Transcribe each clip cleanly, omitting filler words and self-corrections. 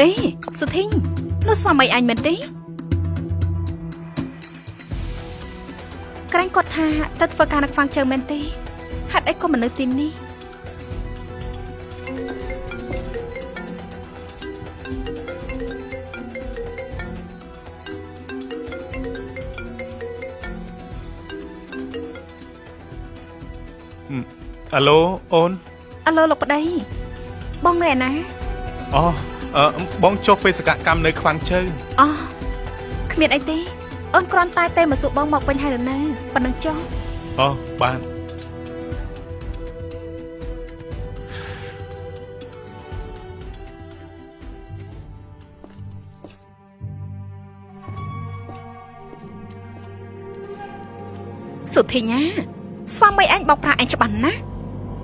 អេសុធីងនោះស្វាមីអញមែនទេក្រែងគាត់ថាទៅធ្វើការនៅខ្វាំងជើមែនទេហេតុអីក៏មិននៅទីនេះអាឡូអូនអាឡូលោកប្តីបងនៅឯណាអូបងចុះបេសកកម្មនៅខ្វាំងជើអូគ្មានអីទេអូនគ្រាន់តែទេមកសួរបងមកវិញហើយនៅប៉ុណ្ណឹងចុះអូបានសុធីញ៉ាស្វាមីអញបោកប្រាស់អញច្បាស់ណាស់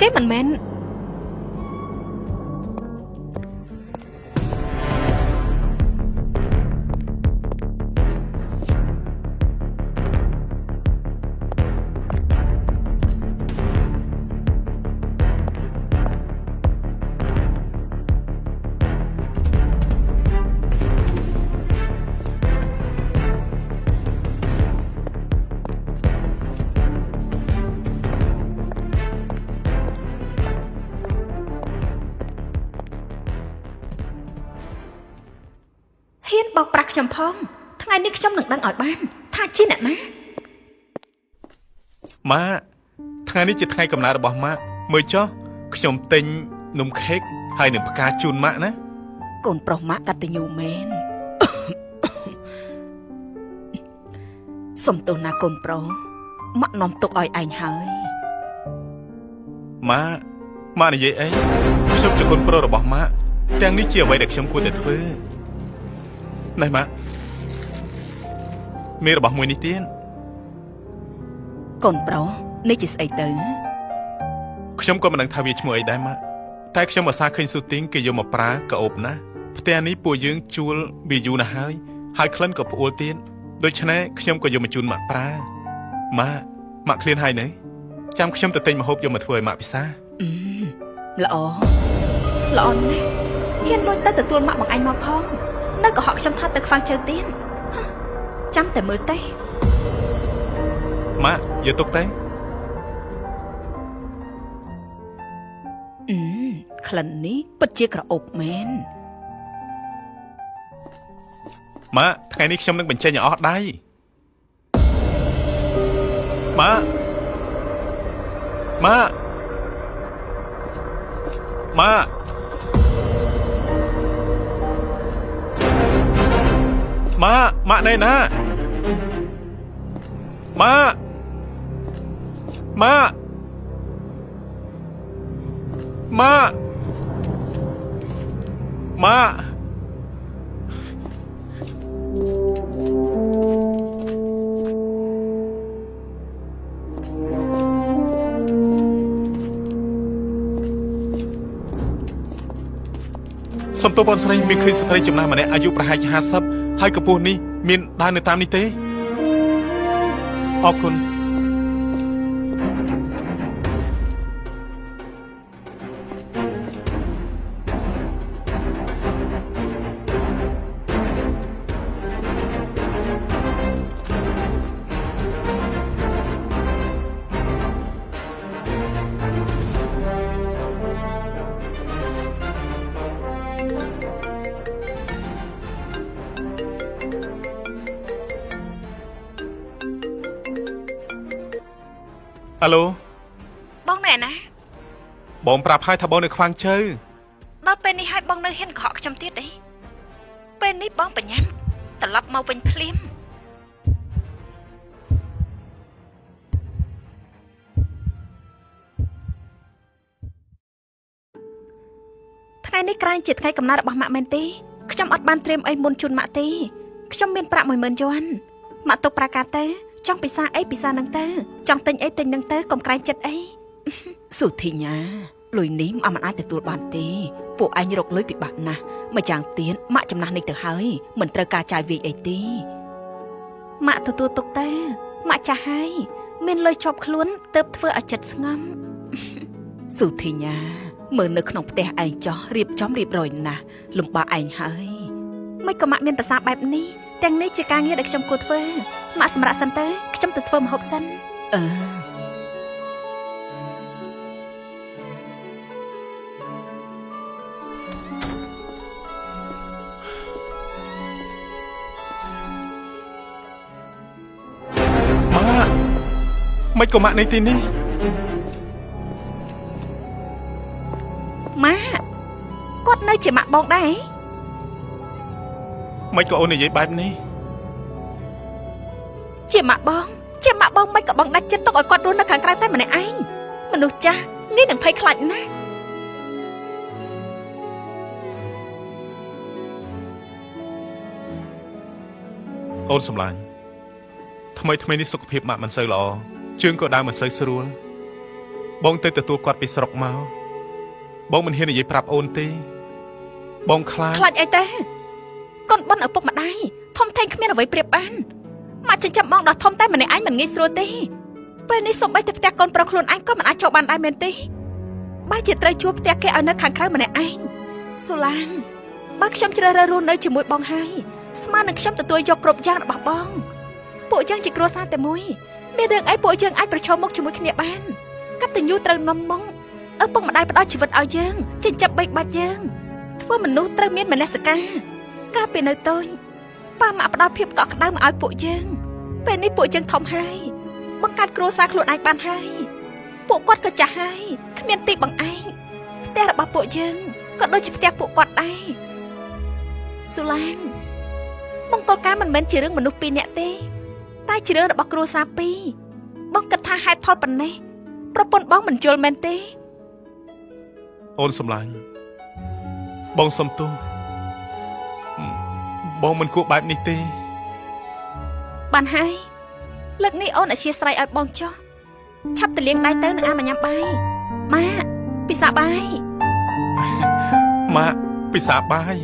គេមិនមែនហ៊ានបោកប្រាស់ខ្ញុំផងថ្ងៃនេះខ្ញុំនឹងដឹងឲ្យបានថាជាអ្នកណាម៉ាថ្ងៃនេះជាថ្ងៃកំណើតរបស់ម៉ាមើលចុះខ្ញុំទិញនំខេកហើយនឹងផ្កាជូនម៉ាក់ណាកូនប្រុសម៉ាក់កតញ្ញូមែនសំទោសណាកូនប្រុសម៉ាក់នាំទុកឲ្យឯងហើយម៉ានិយាយអីខ្ញុំជាកូនប្រុសរបស់ម៉ាក់ទាំងនេះជាអ្វីដែលខ្ញុំគួរតែធ្វើណែម៉ាក់មានរបស់មួយនេះទៀតកូនប្រុសនេះជាស្អីទៅខ្ញុំក៏មិនដឹងថាវាឈ្មោះអីដែរម៉ាក់តែខ្ញុំអាសាឃើញស៊ូទីងគេយកមកប្រើក៏អូបណាស់ផ្ទះនេះពួកយើងជួលវាយូរណាស់ហើយក្លិនក៏ផ្អួលទៀតដូច្នេះខ្ញុំក៏យកមកជូនម៉ាក់ប្រើម៉ាក់ឃ្លានហើយនៅចាំខ្ញុំទៅទិញម្ហូបយកមកធ្វើឲ្យម៉ាក់ពិសាល្អណាស់ហ៊ានលួចទៅទទួលម៉ាក់បងឯងមកផងនៅកុហកខ្ញុំថាទៅខ្វាំងជើទៀតចាំតែមើលទេម៉ាក់យកទុកទៅក្លិននេះពិតជាក្រអូបមែនម៉ាក់ថ្ងៃនេះខ្ញុំនឹងបញ្ចេញឲ្យអស់ដៃម៉ាក់ម៉ាក់ណែណាម៉ាក់សំទោសបងស្រីមានឃើញស្ត្រីចំណាស់ម្នាក់អាយុប្រហែលជា50ហើយកម្ពស់នេះមានដើរនៅតាមនេះទេអរគុណអាឡូបងណែណាបងប្រាប់ហើយថាបងនៅខ្វាំងជើដល់ពេលនេះហើយបងនៅហ៊ានខកខ្ញុំទៀតអីពេលនេះបងបញ្ញាំត្រឡប់មកវិញភ្លាមថ្ងៃនេះក្រែងជាថ្ងៃកំណើតរបស់ម៉ាក់មែនទេខ្ញុំអត់បានត្រៀមអីមុនជូនម៉ាក់ទេខ្ញុំមានប្រាក់ 10000 យួនម៉ាក់ទុកប្រាកាទៅចង់ពិសាអីពិសានឹងទៅចង់ទិញអីទិញនឹងទៅកុំក្រែងចិត្តអីសុធីញ៉ាលុយនេះអត់មិនអាចទទួលបានទេពួកឯងរកលុយពិបាកណាស់ម្យ៉ាងទៀតម៉ាក់ចំណាស់នេះទៅហើយមិនត្រូវការចាយវាយអីទេម៉ាក់ទទួលទុកទៅម៉ាក់ចាស់ហើយមានលុយជាប់ខ្លួនទើបធ្វើឲ្យចិត្តស្ងំសុធីញ៉ា មើលនៅក្នុងផ្ទះឯងចោះរៀបចំរៀបរយណាស់លំបាកឯងហើយមិនក៏ម៉ាក់មានប្រសាបែបនេះទាំងនេះជាការងារដែលខ្ញុំគួរធ្វើម៉ាក់សម្រាប់សិនទៅខ្ញុំទៅធ្វើម្ហូបសិនមិនក៏ម៉ាក់នៅទីនេះម៉ាក់គាត់នៅជាម៉ាក់បងដែរមិនក៏អូននិយាយបែបនេះជាម៉ាក់បងមិនក៏បងដាច់ចិត្តទុកឲ្យគាត់រស់នៅខាងក្រៅតែម្នាក់ឯងមនុស្សចាស់ងាយនឹងភ័យខ្លាចណាស់អូនសម្លាញ់ថ្មីនេះសុខភាពម៉ាក់មិនសូវល្អជើងក៏ដើរមិនសូវស្រួលបងទៅទទួលគាត់ពីស្រុកមកបងមិនហ៊ាននិយាយប្រាប់អូនទេបងខ្លាចអីទេកូនប៉ុនឪពុកម្ដាយធំធេងគ្មានអ្វីប្រៀបបានម៉ាក់ចិញ្ចឹមបងដល់ធំតែម្នាក់ឯងមិនងាយស្រួលទេពេលនេះសូម្បីតែផ្ទះកូនប្រុសខ្លួនឯងក៏មិនអាចចូលបានដែរមែនទេបើជាត្រូវជួបផ្ទះគេឲ្យនៅខាងក្រៅម្នាក់ឯងសូឡាងបើខ្ញុំជ្រើសរើសរស់នៅជាមួយបងហើយស្មើនឹងខ្ញុំទទួលយកគ្រប់យ៉ាងរបស់បងពួកយើងជាគ្រួសារតែមួយមានរឿងអីពួកយើងអាចប្រឈមមុខជាមួយគ្នាបានកតញ្ញូត្រូវនំមកឪពុកម្ដាយផ្ដល់ជីវិតឲ្យយើងចិញ្ចឹមបីបាច់យើងធ្វើមនុស្សត្រូវមានមនសិការកាលពីនៅតូចប៉ាម៉ាក់ផ្ដល់ភាពកក់ក្ដៅមកឲ្យពួកយើងពេលនេះពួកយើងធំហើយបង្កើតគ្រួសារខ្លួនឯងបានហើយពួកគាត់ក៏ចាស់ហើយគ្មានទីបង្អែកផ្ទះរបស់ពួកយើងក៏ដូចជាផ្ទះពួកគាត់ដែរស៊ូឡាងមង្គលការមិនមែនជារឿងមនុស្សពីរនាក់ទេតែជារឿងរបស់គ្រួសារពីរបងគិតថាហេតុផលប៉ុណ្ណេះប្រពន្ធបងមិនយល់មែនទេអូនសម្លាញ់បងសុំទោសបងមិនគួរបែបនេះទេបានហើយលើកនេះអូនអធ្យាស្រ័យឲ្យបងចុះឆាប់ទៅលាងដៃទៅនឹងអាមកញ៉ាំបាយម៉ាក់ពិសាបាយម៉ាក់ពិសាបាយ